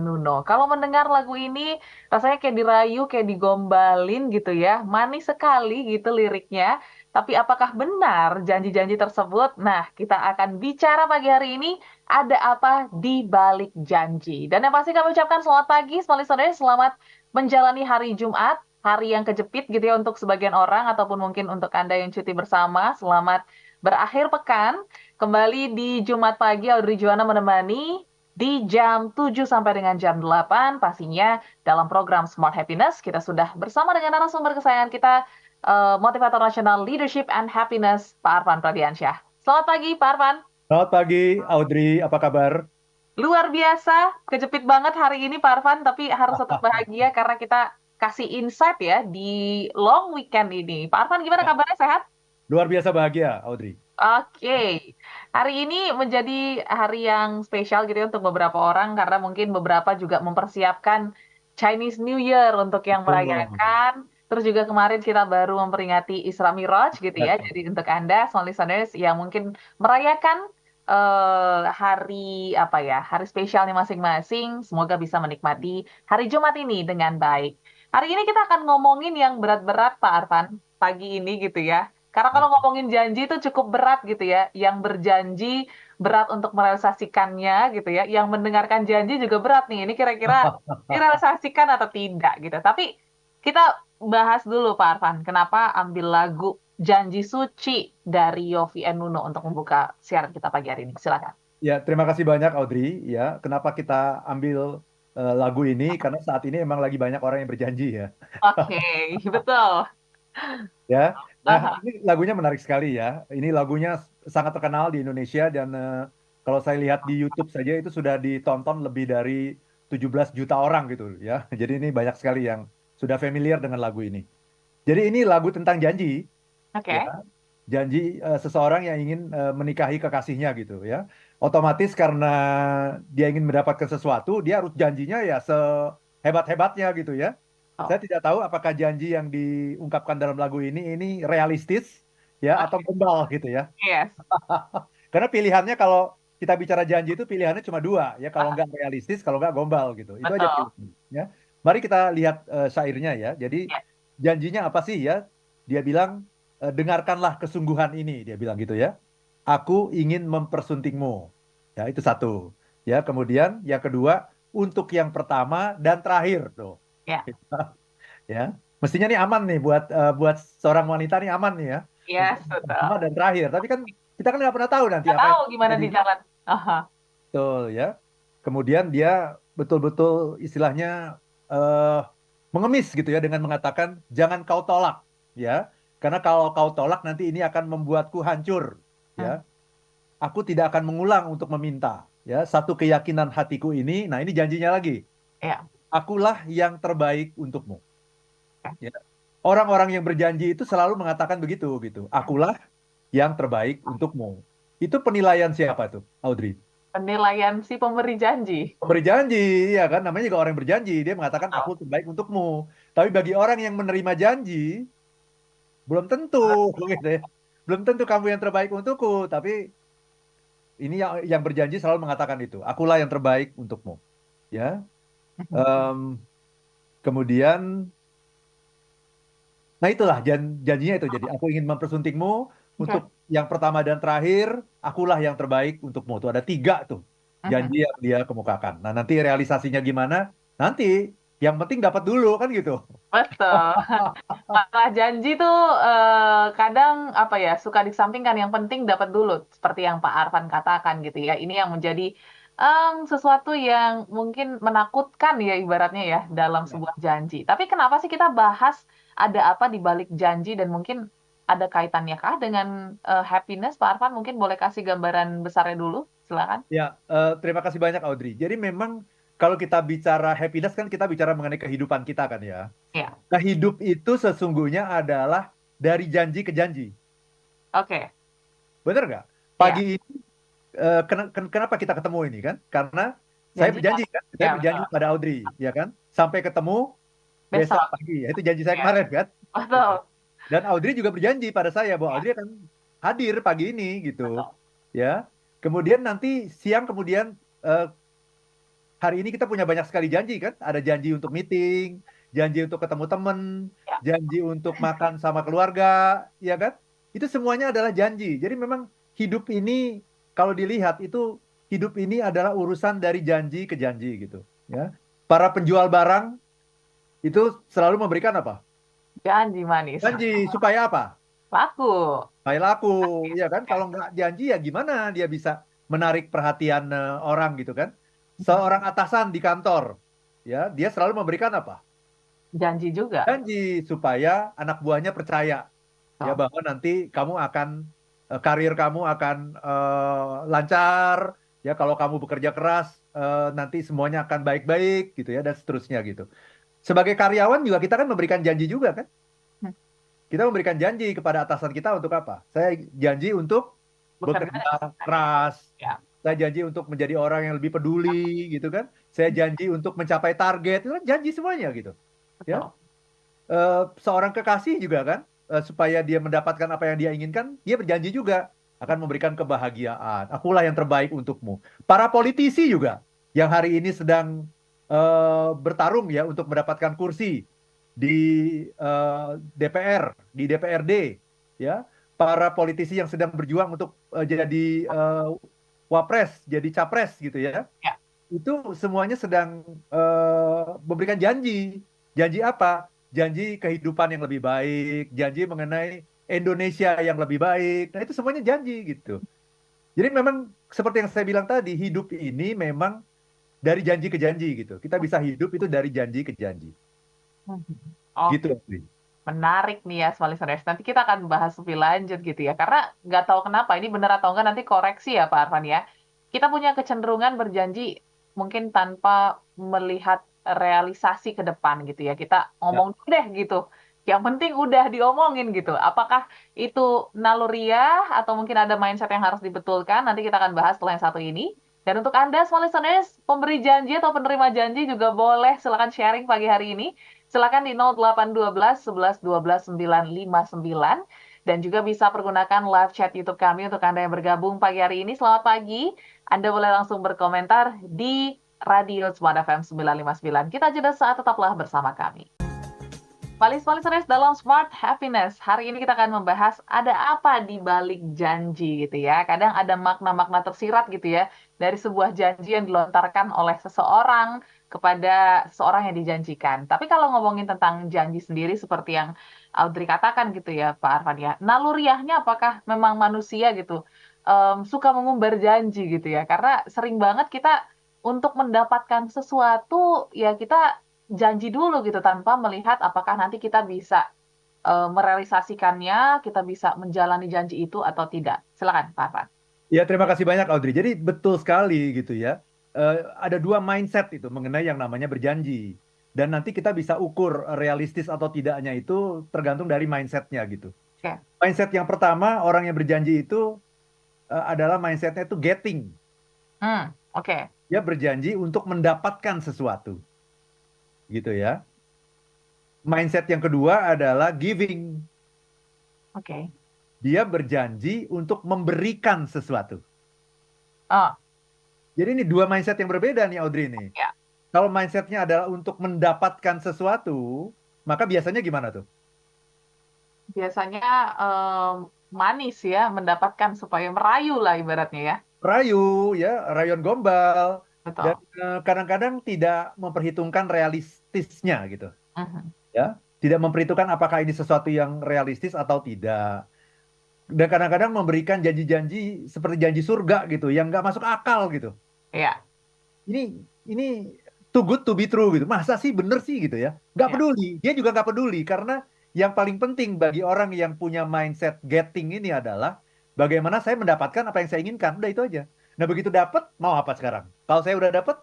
Nuno. Kalau mendengar lagu ini rasanya kayak dirayu, kayak digombalin gitu ya. Manis sekali gitu liriknya. Tapi apakah benar janji-janji tersebut? Nah, kita akan bicara pagi hari ini ada apa di balik janji. Dan yang pasti kami ucapkan selamat pagi, semua listeners. Selamat menjalani hari Jumat, hari yang kejepit gitu ya untuk sebagian orang ataupun mungkin untuk Anda yang cuti bersama. Selamat berakhir pekan. Kembali di Jumat pagi, Audrey Juwana menemani di jam 7 sampai dengan jam 8 pastinya dalam program Smart Happiness kita sudah bersama dengan narasumber kesayangan kita motivator nasional Leadership and Happiness Pak Arfan Pradiansyah. Selamat pagi Pak Arfan. Selamat pagi, Audrey. Apa kabar? Luar biasa, kejepit banget hari ini Pak Arfan tapi harus tetap bahagia karena kita kasih insight ya di long weekend ini. Pak Arfan gimana Ya, kabarnya, sehat? luar biasa bahagia, Audrey. Oke, hari ini menjadi hari yang spesial gitu ya untuk beberapa orang karena mungkin beberapa juga mempersiapkan Chinese New Year untuk yang Betul. merayakan. Terus juga kemarin kita baru memperingati Isra Miraj gitu ya. Ya. Jadi untuk Anda, small listeners yang mungkin merayakan hari apa ya, hari spesialnya masing-masing, semoga bisa menikmati hari Jumat ini dengan baik. Hari ini kita akan ngomongin yang berat-berat Pak Arfan pagi ini gitu ya. Karena kalau ngomongin janji itu cukup berat gitu ya. Yang berjanji berat untuk merealisasikannya gitu ya. Yang mendengarkan janji juga berat nih. Ini kira-kira direalisasikan atau tidak gitu. Tapi kita bahas dulu Pak Arfan. Kenapa ambil lagu Janji Suci dari Yovie and Nuno untuk membuka siaran kita pagi hari ini. Silakan. Ya, terima kasih banyak, Audrey. Ya, kenapa kita ambil lagu ini? Karena saat ini emang lagi banyak orang yang berjanji ya. Oke, betul. Ya, nah Aha. ini lagunya menarik sekali ya. Ini lagunya sangat terkenal di Indonesia dan kalau saya lihat di YouTube saja itu sudah ditonton lebih dari 17 juta orang gitu ya. Jadi ini banyak sekali yang sudah familiar dengan lagu ini. Jadi ini lagu tentang janji. Ya, Oke. janji seseorang yang ingin menikahi kekasihnya gitu ya. Otomatis karena dia ingin mendapatkan sesuatu, dia harus janjinya ya sehebat-hebatnya gitu ya. Oh, Saya tidak tahu apakah janji yang diungkapkan dalam lagu ini realistis ya atau oke. gombal gitu ya. Yes. Karena pilihannya kalau kita bicara janji itu pilihannya cuma dua ya, kalau Aha, nggak realistis, kalau nggak gombal gitu. Itu aja betul. pilihannya. Ya. Mari kita lihat syairnya ya. Jadi Ya. janjinya apa sih ya? Dia bilang, dengarkanlah kesungguhan ini, dia bilang gitu ya. Aku ingin mempersuntingmu. Ya, itu satu. Ya, kemudian yang kedua, untuk yang pertama dan terakhir tuh. Ya. Ya. Mestinya nih aman nih buat seorang wanita nih aman nih ya. Untuk Yes, yang pertama betul. dan terakhir. Tapi kan kita kan nggak pernah tahu nanti Nggak apa tahu yang gimana jadi. di jalan. Aha. Betul ya. Kemudian dia betul-betul istilahnya eh, mengemis gitu ya dengan mengatakan jangan kau tolak ya. Karena kalau kau tolak nanti ini akan membuatku hancur ya. Hmm. Aku tidak akan mengulang untuk meminta ya. Satu keyakinan hatiku ini, nah ini janjinya lagi. Ya. Akulah yang terbaik untukmu Oke. ya. Orang-orang yang berjanji itu selalu mengatakan begitu gitu. Akulah yang terbaik untukmu. Itu penilaian siapa tuh, Audrey? Penilaian si pemberi janji. Memberi janji, ya kan? Namanya juga orang yang berjanji. Dia mengatakan aku Betul. terbaik untukmu. Tapi bagi orang yang menerima janji, belum tentu, gitu ya. Belum tentu kamu yang terbaik untukku. Tapi ini yang berjanji selalu mengatakan itu. Akulah yang terbaik untukmu. Ya. Em, kemudian, nah itulah janjinya itu. Jadi aku ingin mempersuntingmu untuk Oke. yang pertama dan terakhir. Akulah yang terbaik untukmu. Tuh ada tiga tuh Mhm. janji yang dia kemukakan. Nah nanti realisasinya gimana? Nanti yang penting dapat dulu kan gitu. Betul. Masalah janji tuh kadang apa ya suka disampingkan. Yang penting dapat dulu, seperti yang Pak Arfan katakan gitu ya. Ini yang menjadi sesuatu yang mungkin menakutkan ya ibaratnya ya dalam Ya. sebuah janji. Tapi kenapa sih kita bahas ada apa di balik janji dan mungkin ada kaitannya kah dengan happiness? Pak Arfan mungkin boleh kasih gambaran besarnya dulu, silakan. Ya, terima kasih banyak Audrey. Jadi memang kalau kita bicara happiness kan kita bicara mengenai kehidupan kita kan ya. Ya, Nah, hidup itu sesungguhnya adalah dari janji ke janji. oke. Benar nggak? Pagi Ya, ini, kenapa kita ketemu ini kan? Karena saya janjikan. berjanji kan, Ya, saya berjanji betul. pada Audrey, ya kan? Sampai ketemu besok Besok. pagi. Ya, itu janji saya Ya, kemarin kan? Gitu. betul. Dan Audrey juga berjanji pada saya bahwa Ya, Audrey akan hadir pagi ini gitu. betul. Ya. Kemudian nanti siang kemudian eh, hari ini kita punya banyak sekali janji kan? Ada janji untuk meeting, janji untuk ketemu temen, Ya, janji untuk makan sama keluarga, ya kan? Itu semuanya adalah janji. Jadi memang hidup ini kalau dilihat itu hidup ini adalah urusan dari janji ke janji gitu, ya. Para penjual barang itu selalu memberikan apa? janji manis. Janji supaya apa? Laku. Supaya laku, ya kan? Ya. Kalau nggak janji ya gimana dia bisa menarik perhatian orang gitu kan? Seorang atasan di kantor, ya dia selalu memberikan apa? Janji juga. Janji supaya anak buahnya percaya ya Tuh. bahwa nanti kamu akan karir kamu akan lancar ya kalau kamu bekerja keras nanti semuanya akan baik-baik gitu ya dan seterusnya gitu. Sebagai karyawan juga kita kan memberikan janji juga kan? Hmm. Kita memberikan janji kepada atasan kita untuk apa? Saya janji untuk Bekerja bekerja dengan baik. keras. Ya. Saya janji untuk menjadi orang yang lebih peduli gitu kan. Saya janji untuk mencapai target. Itu kan janji semuanya gitu. Ya. Betul. Seorang kekasih juga kan supaya dia mendapatkan apa yang dia inginkan, dia berjanji juga akan memberikan kebahagiaan. Akulah yang terbaik untukmu. Para politisi juga yang hari ini sedang bertarung ya untuk mendapatkan kursi di DPR, di DPRD, ya. Para politisi yang sedang berjuang untuk jadi wapres, jadi capres gitu ya. Ya. Itu semuanya sedang memberikan janji. Janji apa? Janji kehidupan yang lebih baik, janji mengenai Indonesia yang lebih baik. Nah, itu semuanya janji gitu. Jadi memang seperti yang saya bilang tadi, hidup ini memang dari janji ke janji gitu. Kita bisa hidup itu dari janji ke janji. Gitu, Oke. Astrid. Menarik nih ya, Small Listeners. Nanti kita akan bahas lebih lanjut gitu ya. Karena nggak tahu kenapa, ini benar atau enggak nanti koreksi ya Pak Arfan ya. Kita punya kecenderungan berjanji mungkin tanpa melihat realisasi ke depan gitu ya. Kita Ya. ngomong dulu deh gitu. Yang penting udah diomongin gitu. Apakah itu naluriah atau mungkin ada mindset yang harus dibetulkan? Nanti kita akan bahas setelah yang satu ini. Dan untuk Anda, Small Listeners, pemberi janji atau penerima janji juga boleh silakan sharing pagi hari ini. Silakan di 0812 11 12 959 dan juga bisa pergunakan live chat YouTube kami untuk Anda yang bergabung pagi hari ini. Selamat pagi. Anda boleh langsung berkomentar di Radio Smart FM 959. Kita jeda saat tetaplah bersama kami. Listeners dalam Smart Happiness. Hari ini kita akan membahas ada apa di balik janji gitu ya. Kadang ada makna-makna tersirat gitu ya dari sebuah janji yang dilontarkan oleh seseorang kepada seseorang yang dijanjikan. Tapi kalau ngomongin tentang janji sendiri seperti yang Audrey katakan gitu ya Pak Arfan ya. Naluriahnya apakah memang manusia gitu suka mengumbar janji gitu ya. Karena sering banget kita untuk mendapatkan sesuatu ya kita janji dulu gitu tanpa melihat apakah nanti kita bisa merealisasikannya, kita bisa menjalani janji itu atau tidak. Silakan, Pak Arfan. Ya, terima kasih banyak Audrey. Jadi betul sekali gitu ya. Ada dua mindset itu mengenai yang namanya berjanji. Dan nanti kita bisa ukur realistis atau tidaknya itu tergantung dari mindsetnya gitu. Oke. Mindset yang pertama, orang yang berjanji itu adalah mindsetnya itu getting. Oke. Dia berjanji untuk mendapatkan sesuatu. Gitu ya. Mindset yang kedua adalah giving. Oke. Dia berjanji untuk memberikan sesuatu. Oh, Jadi ini dua mindset yang berbeda nih Audrey nih. ya. Kalau mindsetnya adalah untuk mendapatkan sesuatu, maka biasanya gimana tuh? Biasanya manis ya mendapatkan supaya merayu lah ibaratnya ya. Rayu, ya, rayon gombal, dan Betul. kadang-kadang tidak memperhitungkan realistisnya gitu, Mhm. ya, tidak memperhitungkan apakah ini sesuatu yang realistis atau tidak, dan kadang-kadang memberikan janji-janji seperti janji surga gitu, yang nggak masuk akal gitu. Ya. Ini too good to be true gitu. Masa sih bener sih gitu ya? Nggak Ya. peduli. Dia juga nggak peduli karena yang paling penting bagi orang yang punya mindset getting ini adalah bagaimana saya mendapatkan apa yang saya inginkan. Udah itu aja. Nah begitu dapat mau apa sekarang? Kalau saya udah dapat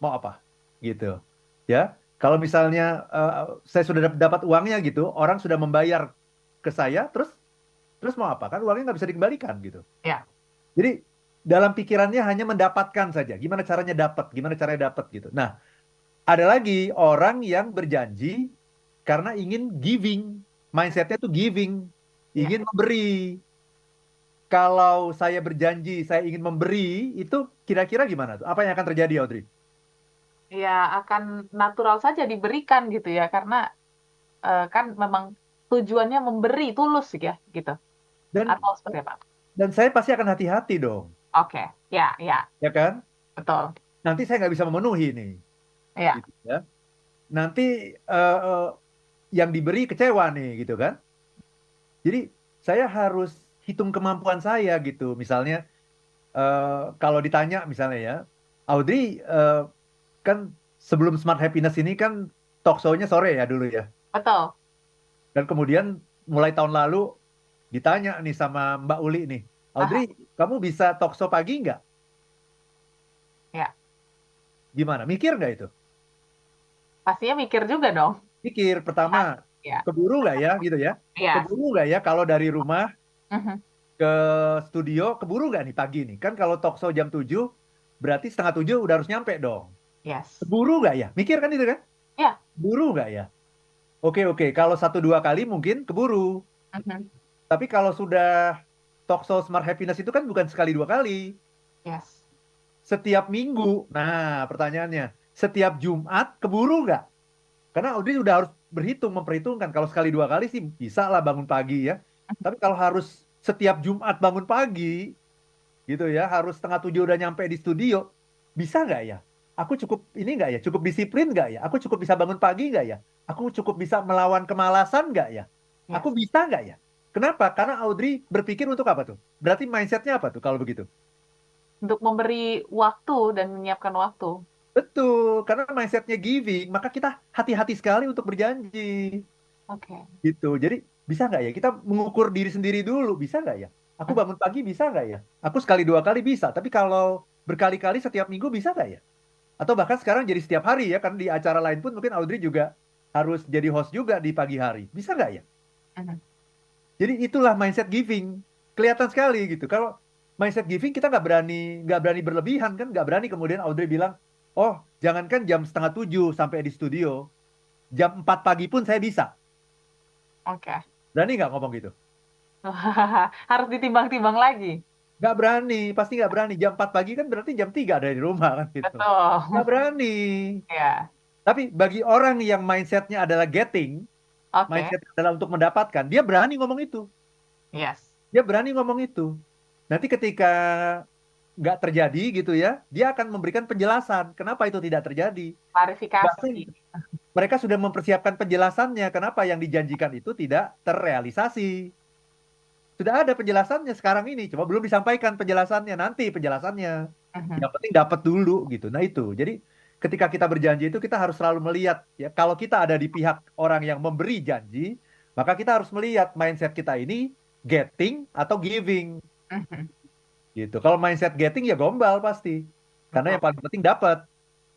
mau apa? Gitu. Ya. Kalau misalnya saya sudah dapat uangnya gitu, orang sudah membayar ke saya, terus terus mau apa? Kan uangnya nggak bisa dikembalikan gitu. Ya. Jadi dalam pikirannya hanya mendapatkan saja. Gimana caranya dapat? Gimana caranya dapat gitu. Nah, ada lagi orang yang berjanji karena ingin giving. Mindsetnya tuh giving. Ya. Ingin memberi. Kalau saya berjanji, saya ingin memberi, itu kira-kira gimana tuh? Apa yang akan terjadi, Audrey? ya akan natural saja diberikan gitu ya, karena kan memang tujuannya memberi tulus ya gitu. Dan Atau seperti apa? dan saya pasti akan hati-hati dong, Oke, ya, ya, ya kan? betul. Nanti saya nggak bisa memenuhi nih, Ya, gitu ya. Nanti yang diberi kecewa nih, gitu kan? Jadi saya harus hitung kemampuan saya gitu. Misalnya kalau ditanya misalnya ya, Audrey kan sebelum Smart Happiness ini kan talk show-nya sore ya dulu ya. betul. Dan kemudian mulai tahun lalu ditanya nih sama Mbak Uli nih, Audrey, Aha, kamu bisa talk show pagi nggak? ya, Gimana? Mikir nggak itu? pastinya mikir juga dong. Pikir pertama, Ah, ya, keburu nggak ya gitu ya? ya. Keburu nggak ya kalau dari rumah Mhm. ke studio, keburu nggak nih pagi nih? Kan kalau talk show jam 7, berarti setengah 7 udah harus nyampe dong. Yes. Keburu nggak ya? Mikir kan itu kan? Ya. Keburu nggak ya? Oke, oke. Kalau 1 2 kali mungkin keburu. Mhm. Tapi kalau sudah talk show Smart Happiness itu kan bukan sekali 2 kali. Yes. Setiap minggu. Nah, pertanyaannya. Setiap Jumat keburu nggak? Karena Audrey udah harus berhitung, memperhitungkan. Kalau sekali 2 kali sih bisa lah bangun pagi ya. Tapi kalau harus setiap Jumat bangun pagi, gitu ya, harus setengah 7 udah nyampe di studio, bisa nggak ya? Aku cukup ini nggak ya? Cukup disiplin nggak ya? Aku cukup bisa bangun pagi nggak ya? Aku cukup bisa melawan kemalasan nggak ya? Aku Yes. bisa nggak ya? Kenapa? Karena Audrey berpikir untuk apa tuh? Berarti mindsetnya apa tuh kalau begitu? Untuk memberi waktu dan menyiapkan waktu. Betul, karena mindsetnya giving, maka kita hati-hati sekali untuk berjanji. Oke. Gitu. Jadi bisa nggak ya kita mengukur diri sendiri dulu, bisa nggak ya? Aku Mhm. bangun pagi bisa nggak ya? Aku sekali 2 kali bisa, tapi kalau berkali-kali setiap minggu bisa nggak ya? Atau bahkan sekarang jadi setiap hari ya, kan di acara lain pun mungkin Audrey juga harus jadi host juga di pagi hari. Bisa nggak ya? Mhm. Jadi itulah mindset giving. Kelihatan sekali gitu. Kalau mindset giving kita nggak berani berlebihan kan, nggak berani kemudian Audrey bilang, oh jangankan jam setengah 7 sampai di studio, jam 4 pagi pun saya bisa. Oke. Berani nggak ngomong gitu? Harus ditimbang-timbang lagi. Nggak berani, pasti nggak berani. Jam 4 pagi kan berarti jam 3 dari rumah kan gitu. Nggak Betul. berani. Ya. Tapi bagi orang yang mindsetnya adalah getting, Oke. mindset adalah untuk mendapatkan, dia berani ngomong itu. Yes. Dia berani ngomong itu. Nanti ketika nggak terjadi gitu ya, dia akan memberikan penjelasan kenapa itu tidak terjadi. Bahkan Klarifikasi. mereka sudah mempersiapkan penjelasannya kenapa yang dijanjikan itu tidak terrealisasi. Sudah ada penjelasannya sekarang ini, cuma belum disampaikan penjelasannya, nanti penjelasannya. Mhm. Yang penting dapat dulu gitu. Nah itu. Jadi ketika kita berjanji itu kita harus selalu melihat ya kalau kita ada di pihak orang yang memberi janji, maka kita harus melihat mindset kita ini getting atau giving Mhm. gitu. Kalau mindset getting ya gombal pasti. Karena Betul. yang paling penting dapat.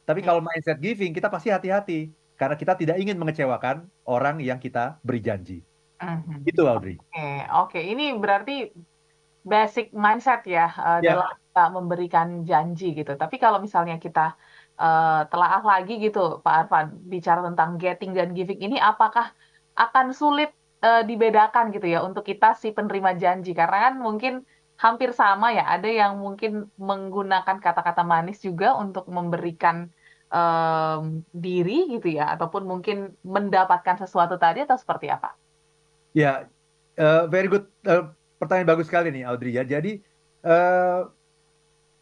Tapi Ya. kalau mindset giving kita pasti hati-hati karena kita tidak ingin mengecewakan orang yang kita beri janji. Mhm. Itu Audrey. Oke, oke. Ini berarti basic mindset ya, Ya, dalam kita memberikan janji gitu. Tapi kalau misalnya kita telaah lagi gitu, Pak Arfan, bicara tentang getting dan giving ini, apakah akan sulit dibedakan gitu ya untuk kita si penerima janji? Karena kan mungkin hampir sama ya. Ada yang mungkin menggunakan kata-kata manis juga untuk memberikan diri gitu ya, ataupun mungkin mendapatkan sesuatu tadi atau seperti apa? ya, very good. Pertanyaan bagus sekali nih, Audrey ya. Jadi eh,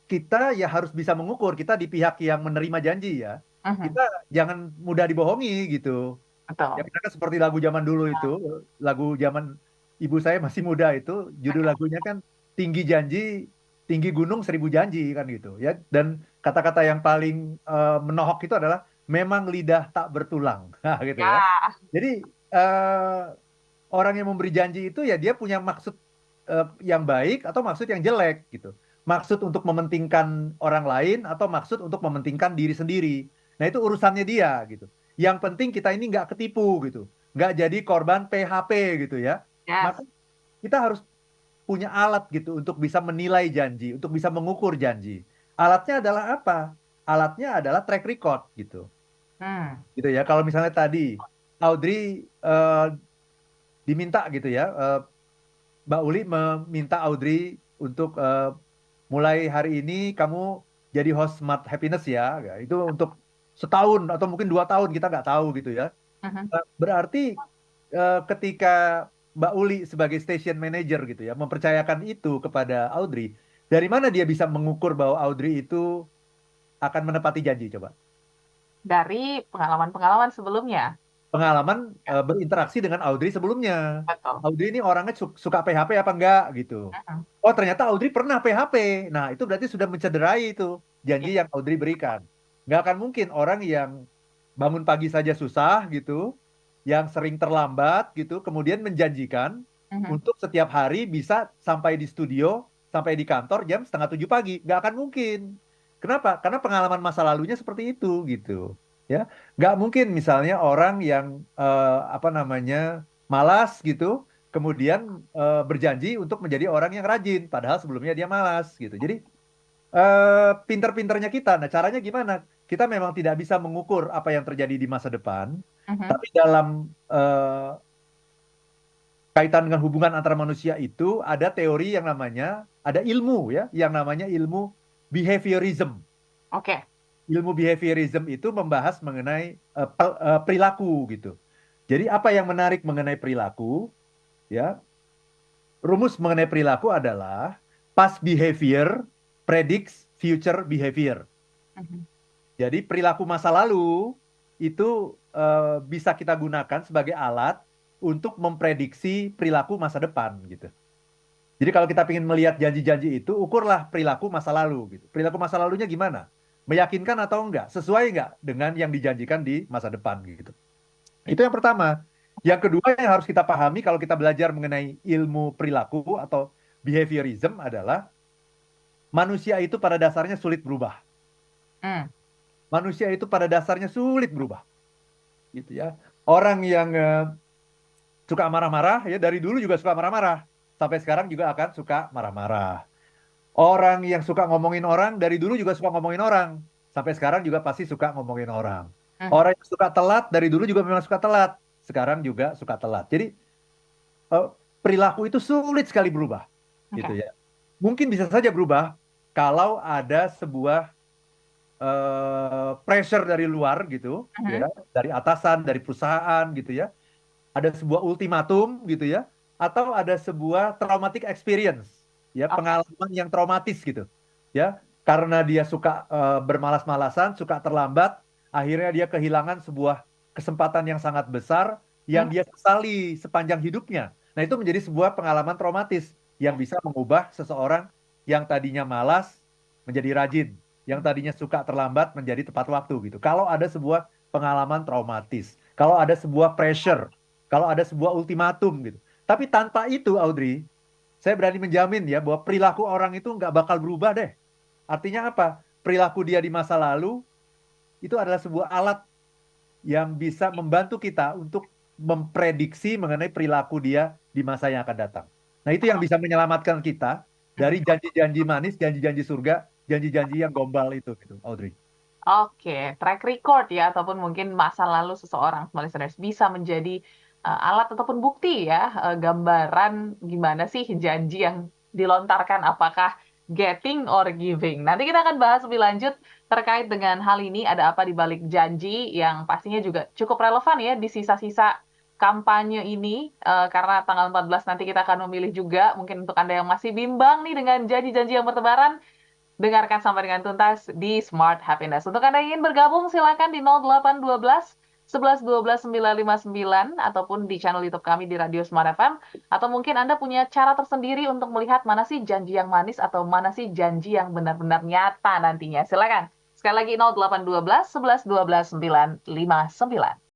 kita ya harus bisa mengukur kita di pihak yang menerima janji ya. Mhm. Kita jangan mudah dibohongi gitu. Ya Betul. karena kan seperti lagu zaman dulu itu, lagu zaman ibu saya masih muda itu, judul Oke. lagunya kan Tinggi Janji, Tinggi Gunung Seribu Janji kan gitu ya. Dan kata-kata yang paling menohok itu adalah memang lidah tak bertulang, nah, gitu ya. Ya, Jadi orang yang memberi janji itu ya dia punya maksud yang baik atau maksud yang jelek gitu. Maksud untuk mementingkan orang lain atau maksud untuk mementingkan diri sendiri. Nah itu urusannya dia gitu. Yang penting kita ini nggak ketipu gitu. Nggak jadi korban PHP gitu ya. yes. Maka kita harus punya alat gitu untuk bisa menilai janji, untuk bisa mengukur janji. Alatnya adalah apa? Alatnya adalah track record gitu. Hmm. Gitu ya. Kalau misalnya tadi Audrey diminta gitu ya, Mbak Uli meminta Audrey untuk mulai hari ini kamu jadi host Smart Happiness ya. Ya, itu untuk setahun atau mungkin 2 tahun, kita nggak tahu gitu ya. Mhm. Berarti ketika Mbak Uli sebagai station manager gitu ya, mempercayakan itu kepada Audrey, dari mana dia bisa mengukur bahwa Audrey itu akan menepati janji, coba? Dari pengalaman-pengalaman sebelumnya. Pengalaman Ya, berinteraksi dengan Audrey sebelumnya. betul. Audrey ini orangnya suka PHP apa enggak gitu. Mhm. Oh, ternyata Audrey pernah PHP. Nah, itu berarti sudah mencederai itu Iya. janji yang Audrey berikan. Nggak akan mungkin orang yang bangun pagi saja susah gitu, yang sering terlambat gitu, kemudian menjanjikan Mhm. untuk setiap hari bisa sampai di studio, sampai di kantor jam setengah 7 pagi. Nggak akan mungkin. Kenapa? Karena pengalaman masa lalunya seperti itu gitu. Ya, nggak mungkin misalnya orang yang apa namanya malas gitu, kemudian berjanji untuk menjadi orang yang rajin, padahal sebelumnya dia malas gitu. Jadi pinter-pinternya kita. Nah, caranya gimana? Kita memang tidak bisa mengukur apa yang terjadi di masa depan, Mhm. tapi dalam kaitan dengan hubungan antara manusia itu ada teori yang namanya, ada ilmu ya, yang namanya ilmu behaviorism. Oke. Ilmu behaviorism itu membahas mengenai perilaku gitu. Jadi apa yang menarik mengenai perilaku? Ya, rumus mengenai perilaku adalah past behavior predicts future behavior. Mhm. Jadi perilaku masa lalu itu bisa kita gunakan sebagai alat untuk memprediksi perilaku masa depan gitu. Jadi kalau kita ingin melihat janji-janji itu, ukurlah perilaku masa lalu gitu. Perilaku masa lalunya gimana? Meyakinkan atau enggak? Sesuai enggak dengan yang dijanjikan di masa depan gitu. Itu yang pertama. Yang kedua yang harus kita pahami kalau kita belajar mengenai ilmu perilaku atau behaviorism adalah manusia itu pada dasarnya sulit berubah. Hmm. Manusia itu pada dasarnya sulit berubah, gitu ya. Orang yang suka marah-marah ya dari dulu juga suka marah-marah, sampai sekarang juga akan suka marah-marah. Orang yang suka ngomongin orang dari dulu juga suka ngomongin orang, sampai sekarang juga pasti suka ngomongin orang. Mhm. Orang yang suka telat dari dulu juga memang suka telat, sekarang juga suka telat. Jadi eh, perilaku itu sulit sekali berubah, gitu Oke. ya. Mungkin bisa saja berubah kalau ada sebuah pressure dari luar gitu, Mhm. ya, dari atasan, dari perusahaan gitu ya. Ada sebuah ultimatum gitu ya, atau ada sebuah traumatic experience, ya, Oke. pengalaman yang traumatis gitu, ya, karena dia suka bermalas-malasan, suka terlambat, akhirnya dia kehilangan sebuah kesempatan yang sangat besar yang Mhm. dia sesali sepanjang hidupnya. Nah, itu menjadi sebuah pengalaman traumatis yang bisa mengubah seseorang yang tadinya malas menjadi rajin, yang tadinya suka terlambat menjadi tepat waktu gitu. Kalau ada sebuah pengalaman traumatis, kalau ada sebuah pressure, kalau ada sebuah ultimatum gitu. Tapi tanpa itu, Audrey, saya berani menjamin ya bahwa perilaku orang itu nggak bakal berubah deh. Artinya apa? Perilaku dia di masa lalu itu adalah sebuah alat yang bisa membantu kita untuk memprediksi mengenai perilaku dia di masa yang akan datang. Nah, itu yang bisa menyelamatkan kita dari janji-janji manis, janji-janji surga, janji-janji yang gombal itu gitu, Audrey. Oke, track record ya, ataupun mungkin masa lalu seseorang, small listeners, bisa menjadi alat ataupun bukti ya, gambaran gimana sih janji yang dilontarkan, apakah getting or giving. Nanti kita akan bahas lebih lanjut terkait dengan hal ini, ada apa di balik janji yang pastinya juga cukup relevan ya di sisa-sisa kampanye ini, karena tanggal 14 nanti kita akan memilih juga, mungkin untuk Anda yang masih bimbang nih dengan janji-janji yang bertebaran, dengarkan sampai dengan tuntas di Smart Happiness. Untuk Anda yang ingin bergabung, silakan di 0812 11 12 959 ataupun di channel YouTube kami di Radio Smart FM. Atau mungkin Anda punya cara tersendiri untuk melihat mana sih janji yang manis atau mana sih janji yang benar-benar nyata nantinya. Silakan. Sekali lagi 0812 11 12 959.